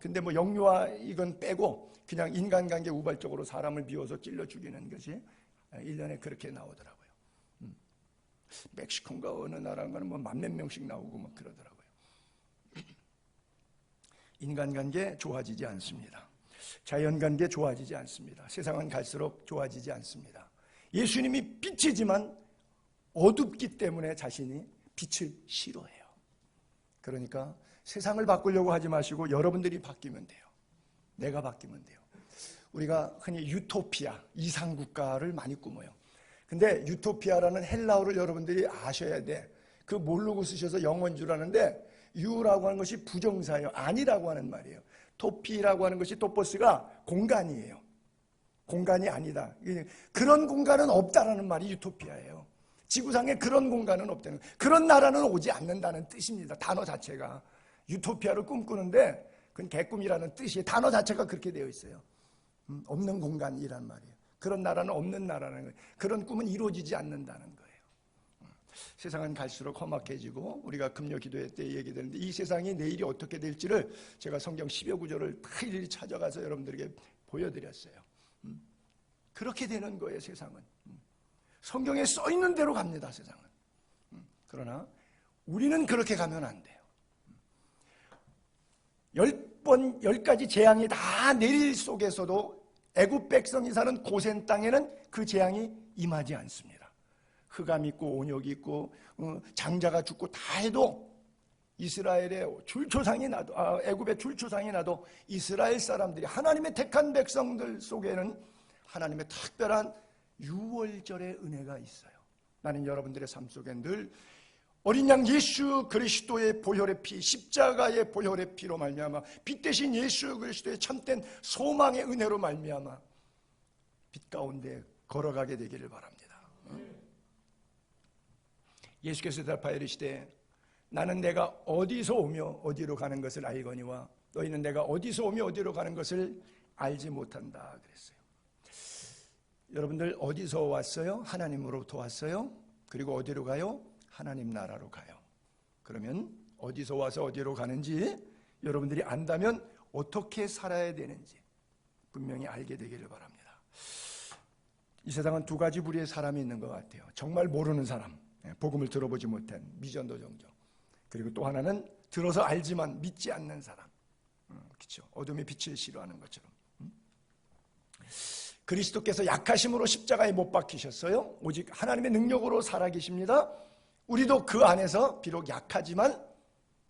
근데 뭐 영유아 이건 빼고 그냥 인간관계 우발적으로 사람을 비워서 찔러 죽이는 것이 1년에 그렇게 나오더라고요. 멕시코인가 어느 나라인가는 뭐 만몇 명씩 나오고 막 그러더라고요. 인간관계 좋아지지 않습니다. 자연관계 좋아지지 않습니다. 세상은 갈수록 좋아지지 않습니다. 예수님이 빛이지만 어둡기 때문에 자신이 빛을 싫어해요. 그러니까 세상을 바꾸려고 하지 마시고 여러분들이 바뀌면 돼요. 내가 바뀌면 돼요. 우리가 흔히 유토피아, 이상국가를 많이 꾸며요. 근데 유토피아라는 헬라어를 여러분들이 아셔야 돼. 그 모르고 쓰셔서 영어인 줄 아는데 유라고 하는 것이 부정사예요. 아니라고 하는 말이에요. 토피라고 하는 것이 토포스가 공간이에요. 공간이 아니다. 그런 공간은 없다라는 말이 유토피아예요. 지구상에 그런 공간은 없다는, 그런 나라는 오지 않는다는 뜻입니다. 단어 자체가. 유토피아를 꿈꾸는데 그건 개꿈이라는 뜻이에요. 단어 자체가 그렇게 되어 있어요. 없는 공간이란 말이에요. 그런 나라는 없는 나라는 거예요. 그런 꿈은 이루어지지 않는다는 거예요. 세상은 갈수록 험악해지고, 우리가 금요 기도회 때 얘기되는데 이 세상이 내일이 어떻게 될지를 제가 성경 10여 구절을 다 일일이 찾아가서 여러분들에게 보여드렸어요. 그렇게 되는 거예요. 세상은 성경에 써 있는 대로 갑니다. 세상은. 그러나 우리는 그렇게 가면 안 돼요. 10가지 재앙이 다 내릴 속에서도 애굽 백성이 사는 고센 땅에는 그 재앙이 임하지 않습니다. 흑암 있고 온역이 있고 장자가 죽고 다 해도 이스라엘의 줄초상이 나도 애굽의 줄초상이 나도 이스라엘 사람들이 하나님의 택한 백성들 속에는 하나님의 특별한 유월절의 은혜가 있어요. 나는 여러분들의 삶 속에 늘 어린 양 예수 그리스도의 보혈의 피, 십자가의 보혈의 피로 말미암아 빛 대신 예수 그리스도의 참된 소망의 은혜로 말미암아 빛 가운데 걸어가게 되기를 바랍니다. 예수께서 대답하여 이르시되 나는 내가 어디서 오며 어디로 가는 것을 알거니와 너희는 내가 어디서 오며 어디로 가는 것을 알지 못한다 그랬어요. 여러분들 어디서 왔어요? 하나님으로부터 왔어요. 그리고 어디로 가요? 하나님 나라로 가요. 그러면 어디서 와서 어디로 가는지 여러분들이 안다면 어떻게 살아야 되는지 분명히 알게 되기를 바랍니다. 이 세상은 두 가지 부류의 사람이 있는 것 같아요. 정말 모르는 사람, 복음을 들어보지 못한 미전도 정정. 그리고 또 하나는 들어서 알지만 믿지 않는 사람. 그렇죠. 어둠의 빛을 싫어하는 것처럼. 그리스도께서 약하심으로 십자가에 못 박히셨어요. 오직 하나님의 능력으로 살아계십니다. 우리도 그 안에서 비록 약하지만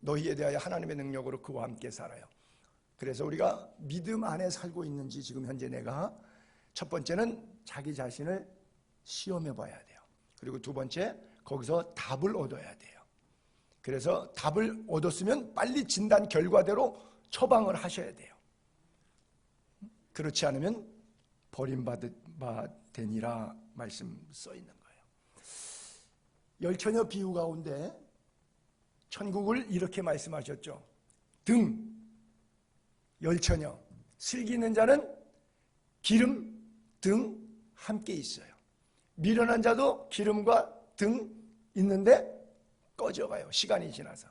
너희에 대하여 하나님의 능력으로 그와 함께 살아요. 그래서 우리가 믿음 안에 살고 있는지 지금 현재 내가 첫 번째는 자기 자신을 시험해 봐야 돼요. 그리고 두 번째 거기서 답을 얻어야 돼요. 그래서 답을 얻었으면 빨리 진단 결과대로 처방을 하셔야 돼요. 그렇지 않으면 버림받으니라 말씀 써 있는 거예요. 열처녀 비유 가운데 천국을 이렇게 말씀하셨죠. 등, 열처녀, 슬기 있는 자는 기름, 등 함께 있어요. 미련한 자도 기름과 등 있는데 꺼져가요. 시간이 지나서.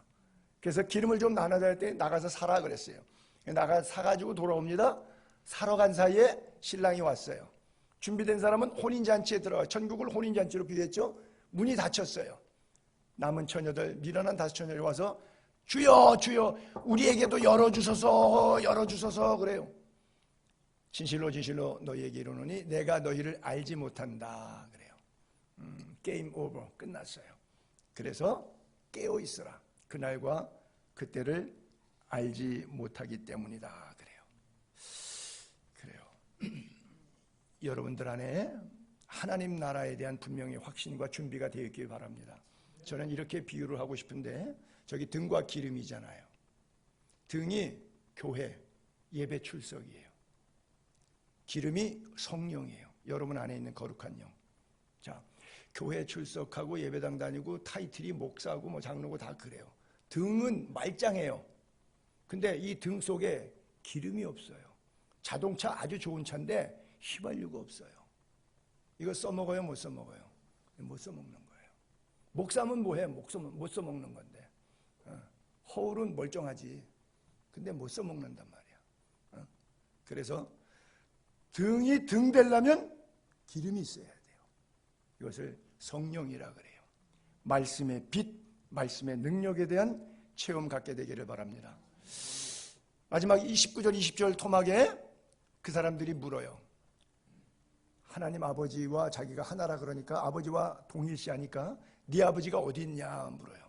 그래서 기름을 좀 나눠줘야 할 때 나가서 사라 그랬어요. 나가서 사가지고 돌아옵니다. 사러 간 사이에 신랑이 왔어요. 준비된 사람은 혼인잔치에 들어가 천국을 혼인잔치로 비유했죠. 문이 닫혔어요. 남은 처녀들, 미련한 다섯 처녀들이 와서 주여 주여 우리에게도 열어주소서 그래요. 진실로 진실로 너희에게 이르노니 내가 너희를 알지 못한다 그래요. 게임 오버, 끝났어요. 그래서 깨어 있으라. 그날과 그때를 알지 못하기 때문이다 그래요. 여러분들 안에 하나님 나라에 대한 분명히 확신과 준비가 되어 있길 바랍니다. 저는 이렇게 비유를 하고 싶은데 저기 등과 기름이잖아요. 등이 교회, 예배 출석이에요. 기름이 성령이에요. 여러분 안에 있는 거룩한 영. 자, 교회 출석하고 예배당 다니고 타이틀이 목사고 뭐 장로고 다 그래요. 등은 말짱해요. 근데 이 등 속에 기름이 없어요. 자동차 아주 좋은 차인데 휘발유가 없어요. 이거 써먹어요? 못 써먹어요? 못 써먹는 거예요. 목사면 뭐해? 못 써먹는 건데. 허울은 멀쩡하지. 근데 못 써먹는단 말이야. 그래서 등이 등 되려면 기름이 있어야 돼요. 이것을 성령이라 그래요. 말씀의 빛, 말씀의 능력에 대한 체험 갖게 되기를 바랍니다. 마지막 29절 20절 토막에 그 사람들이 물어요. 하나님 아버지와 자기가 하나라 그러니까 아버지와 동일시하니까 네 아버지가 어디 있냐 물어요.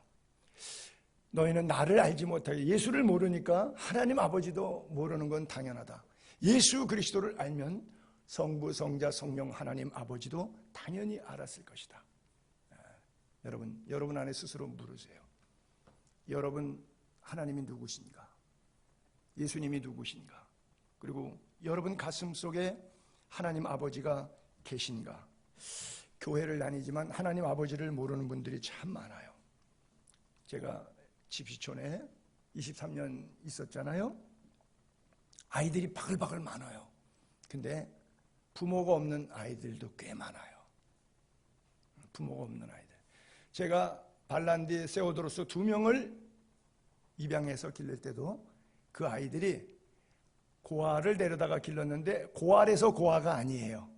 너희는 나를 알지 못하게 예수를 모르니까 하나님 아버지도 모르는 건 당연하다. 예수 그리스도를 알면 성부, 성자, 성령 하나님 아버지도 당연히 알았을 것이다. 여러분 안에 스스로 물으세요. 여러분 하나님이 누구신가? 예수님이 누구신가? 그리고 여러분 가슴 속에 하나님 아버지가 계신가? 교회를 다니지만 하나님 아버지를 모르는 분들이 참 많아요. 제가 집시촌에 23년 있었잖아요. 아이들이 바글바글 많아요. 근데 부모가 없는 아이들도 꽤 많아요. 부모가 없는 아이들. 제가 발란디 세오도로스 2명을 입양해서 길를 때도 그 아이들이 고아를 데려다가 길렀는데 고아에서 고아가 아니에요.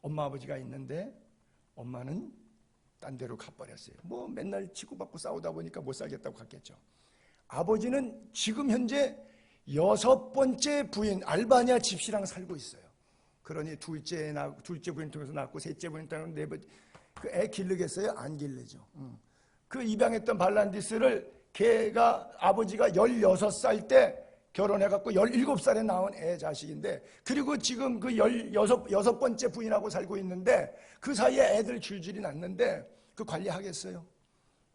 엄마 아버지가 있는데 엄마는 딴 데로 가버렸어요. 뭐 맨날 치고받고 싸우다 보니까 못 살겠다고 갔겠죠. 아버지는 지금 현재 6번째 부인 알바니아 집시랑 살고 있어요. 그러니 둘째 부인 통해서 낳고 셋째 부인 통해서 그 애 기르겠어요? 안 기르죠. 그 입양했던 발란디스를 걔가 아버지가 16살 때 결혼해갖고 17살에 낳은 애 자식인데, 그리고 지금 그 16번째 부인하고 살고 있는데, 그 사이에 애들 줄줄이 낳는데 그 관리하겠어요?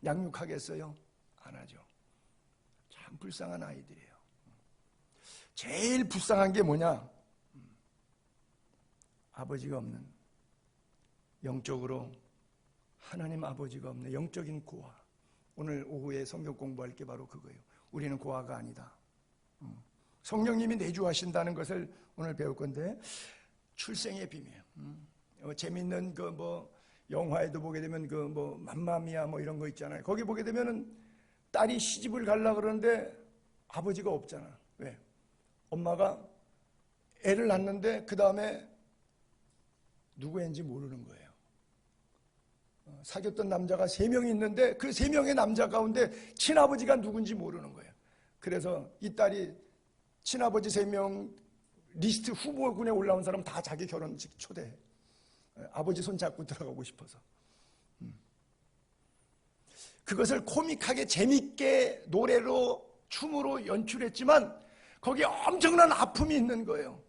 양육하겠어요? 안 하죠. 참 불쌍한 아이들이에요. 제일 불쌍한 게 뭐냐? 아버지가 없는, 영적으로 하나님 아버지가 없는 영적인 고아. 오늘 오후에 성경 공부할 게 바로 그거예요. 우리는 고아가 아니다. 성령님이 내주하신다는 것을 오늘 배울 건데, 출생의 비밀. 재밌는 그 영화에도 보게 되면 맘마미아 이런 거 있잖아요. 거기 보게 되면은 딸이 시집을 가려고 그러는데 아버지가 없잖아. 왜? 엄마가 애를 낳는데 그 다음에 누구인지 모르는 거예요. 사귀었던 남자가 3명이 있는데 그 3명의 남자 가운데 친아버지가 누군지 모르는 거예요. 그래서 이 딸이 친아버지 3명 리스트 후보군에 올라온 사람 다 자기 결혼식 초대해. 아버지 손 잡고 들어가고 싶어서. 그것을 코믹하게 재밌게 노래로 춤으로 연출했지만 거기에 엄청난 아픔이 있는 거예요.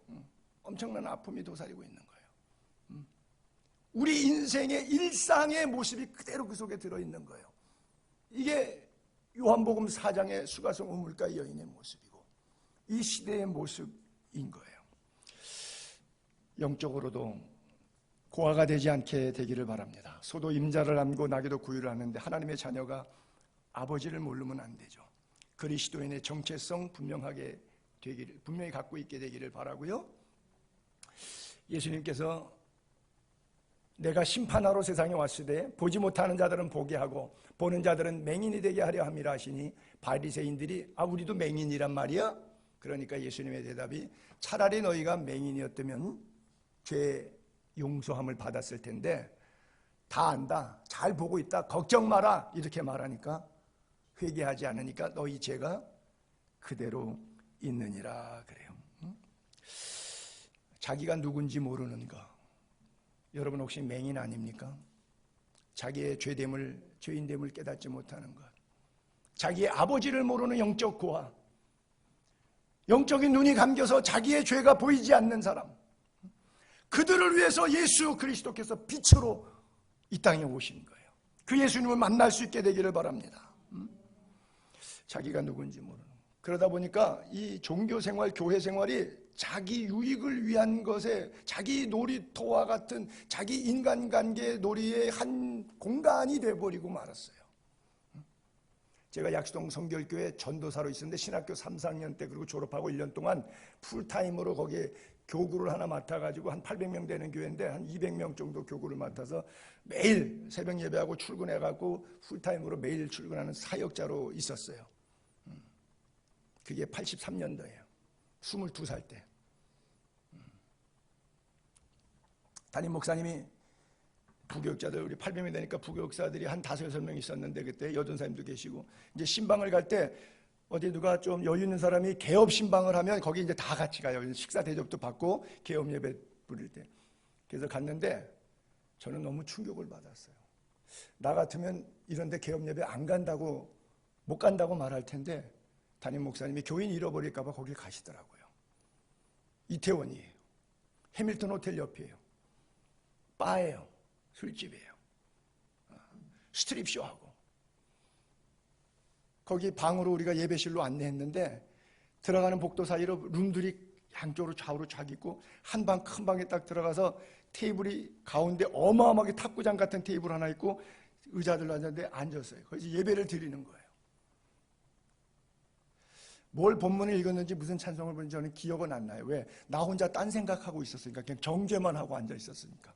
엄청난 아픔이 도사리고 있는 거예요. 우리 인생의 일상의 모습이 그대로 그 속에 들어있는 거예요. 이게 요한복음 4장의 수가성 우물가 여인의 모습이고 이 시대의 모습인 거예요. 영적으로도 고아가 되지 않게 되기를 바랍니다. 소도 임자를 안고 나귀도 구유를 하는데 하나님의 자녀가 아버지를 모르면 안 되죠. 그리스도인의 정체성 분명히 갖고 있게 되기를 바라고요. 예수님께서 내가 심판하러 세상에 왔을 때 보지 못하는 자들은 보게 하고 보는 자들은 맹인이 되게 하려 함이라 하시니 바리새인들이 우리도 맹인이란 말이야? 그러니까 예수님의 대답이 차라리 너희가 맹인이었다면 죄 용서함을 받았을 텐데 다 안다, 잘 보고 있다, 걱정 마라 이렇게 말하니까 회개하지 않으니까 너희 죄가 그대로 있느니라 그래요. 자기가 누군지 모르는 거. 여러분 혹시 맹인 아닙니까? 자기의 죄인됨을 깨닫지 못하는 것. 자기의 아버지를 모르는 영적 고아. 영적인 눈이 감겨서 자기의 죄가 보이지 않는 사람. 그들을 위해서 예수 그리스도께서 빛으로 이 땅에 오신 거예요. 그 예수님을 만날 수 있게 되기를 바랍니다. 자기가 누군지 모르는. 그러다 보니까 이 종교생활, 교회생활이 자기 유익을 위한 것에 자기 놀이터와 같은 자기 인간관계 놀이의 한 공간이 되어버리고 말았어요. 제가 약수동 성결교회 전도사로 있었는데 신학교 3, 4학년 때 그리고 졸업하고 1년 동안 풀타임으로 거기에 교구를 하나 맡아가지고 한 800명 되는 교회인데 한 200명 정도 교구를 맡아서 매일 새벽 예배하고 출근해가지고 풀타임으로 매일 출근하는 사역자로 있었어요. 그게 83년도예요. 22살 때. 담임 목사님이 부교육자들 우리 800명 되니까 부교육사들이 한 5, 6명 있었는데 그때 여전사님도 계시고 이제 신방을 갈 때 어디 누가 좀 여유 있는 사람이 개업 신방을 하면 거기 이제 다 같이 가요. 식사 대접도 받고 개업 예배 부를 때. 그래서 갔는데 저는 너무 충격을 받았어요. 나 같으면 이런데 개업 예배 안 간다고 못 간다고 말할 텐데 담임 목사님이 교인 잃어버릴까 봐 거기 가시더라고요. 이태원이에요. 해밀턴 호텔 옆이에요. 바예요. 술집이에요. 스트립쇼하고 거기 방으로 우리가 예배실로 안내했는데 들어가는 복도 사이로 룸들이 양쪽으로 좌우로 쫙 있고 한 방 큰 방에 딱 들어가서 테이블이 가운데 어마어마하게 탁구장 같은 테이블 하나 있고 의자들 앉았는데 앉았어요. 거기서 예배를 드리는 거예요. 뭘 본문을 읽었는지 무슨 찬송을 보는지 저는 기억은 안 나요. 왜? 나 혼자 딴 생각하고 있었으니까. 그냥 정죄만 하고 앉아 있었으니까.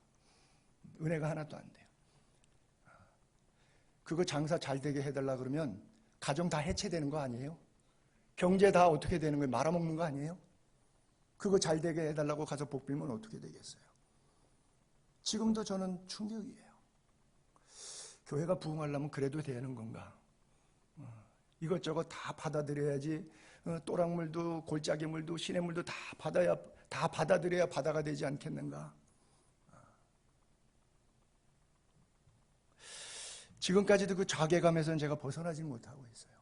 은혜가 하나도 안 돼요. 그거 장사 잘 되게 해달라 그러면 가정 다 해체되는 거 아니에요? 경제 다 어떻게 되는 거예요? 말아먹는 거 아니에요? 그거 잘 되게 해달라고 가서 복 빌면 어떻게 되겠어요? 지금도 저는 충격이에요. 교회가 부흥하려면 그래도 되는 건가? 이것저것 다 받아들여야지. 또랑물도 골짜기물도 시냇물도 다 받아들여야 바다가 되지 않겠는가? 지금까지도 그 자괴감에서는 제가 벗어나지 못하고 있어요.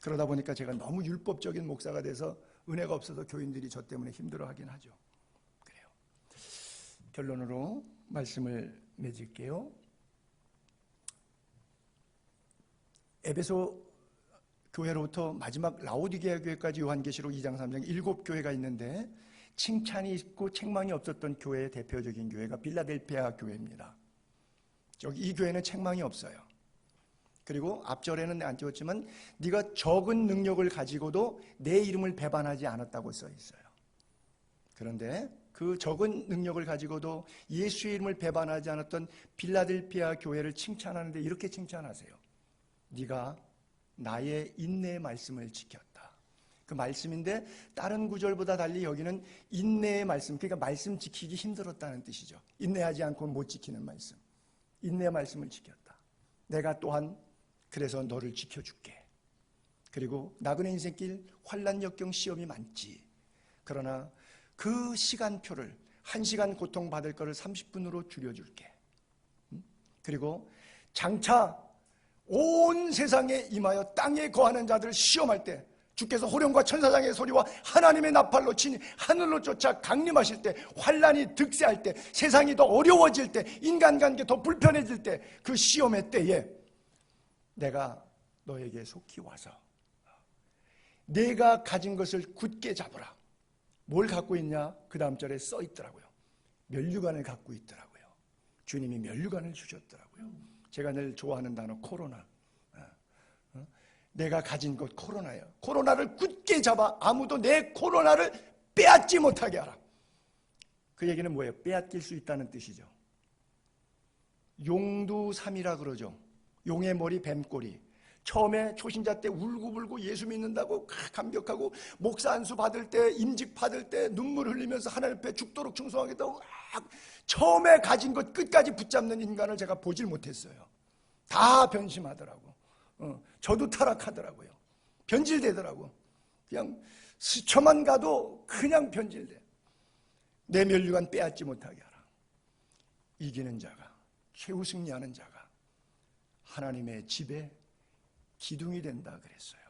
그러다 보니까 제가 너무 율법적인 목사가 돼서 은혜가 없어서 교인들이 저 때문에 힘들어하긴 하죠. 그래요. 결론으로 말씀을 맺을게요. 에베소 교회로부터 마지막 라오디게아 교회까지 요한계시록 2장 3장 7교회가 있는데 칭찬이 있고 책망이 없었던 교회의 대표적인 교회가 빌라델피아 교회입니다. 이 교회는 책망이 없어요. 그리고 앞절에는 안 찍었지만 네가 적은 능력을 가지고도 내 이름을 배반하지 않았다고 써 있어요. 그런데 그 적은 능력을 가지고도 예수의 이름을 배반하지 않았던 빌라델피아 교회를 칭찬하는데 이렇게 칭찬하세요. 네가 나의 인내의 말씀을 지켰다. 그 말씀인데 다른 구절보다 달리 여기는 인내의 말씀, 그러니까 말씀 지키기 힘들었다는 뜻이죠. 인내하지 않고 못 지키는 말씀. 인내의 말씀을 지켰다. 내가 또한 그래서 너를 지켜줄게. 그리고 나그네 인생길 환난 역경 시험이 많지. 그러나 그 시간표를 1시간 고통받을 거를 30분으로 줄여줄게. 그리고 장차 온 세상에 임하여 땅에 거하는 자들을 시험할 때 주께서 호령과 천사장의 소리와 하나님의 나팔로 치니 하늘로 쫓아 강림하실 때, 환난이 득세할 때, 세상이 더 어려워질 때, 인간관계 더 불편해질 때, 그 시험의 때에 내가 너에게 속히 와서 내가 가진 것을 굳게 잡으라. 뭘 갖고 있냐? 그 다음 절에 써 있더라고요. 면류관을 갖고 있더라고요. 주님이 면류관을 주셨더라고요. 제가 늘 좋아하는 단어 코로나. 내가 가진 것 코로나예요. 코로나를 굳게 잡아 아무도 내 코로나를 빼앗지 못하게 하라. 그 얘기는 뭐예요? 빼앗길 수 있다는 뜻이죠. 용두삼이라 그러죠. 용의 머리 뱀꼬리. 처음에 초신자 때 울고불고 예수 믿는다고 감격하고 목사 안수 받을 때 임직 받을 때 눈물 흘리면서 하나님 앞에 죽도록 충성하겠다고 처음에 가진 것 끝까지 붙잡는 인간을 제가 보질 못했어요. 다 변심하더라고. 저도 타락하더라고요. 변질되더라고. 그냥 스쳐만 가도 그냥 변질돼. 내 면류관 빼앗지 못하게 하라. 이기는 자가, 최후 승리하는 자가 하나님의 집에 기둥이 된다 그랬어요.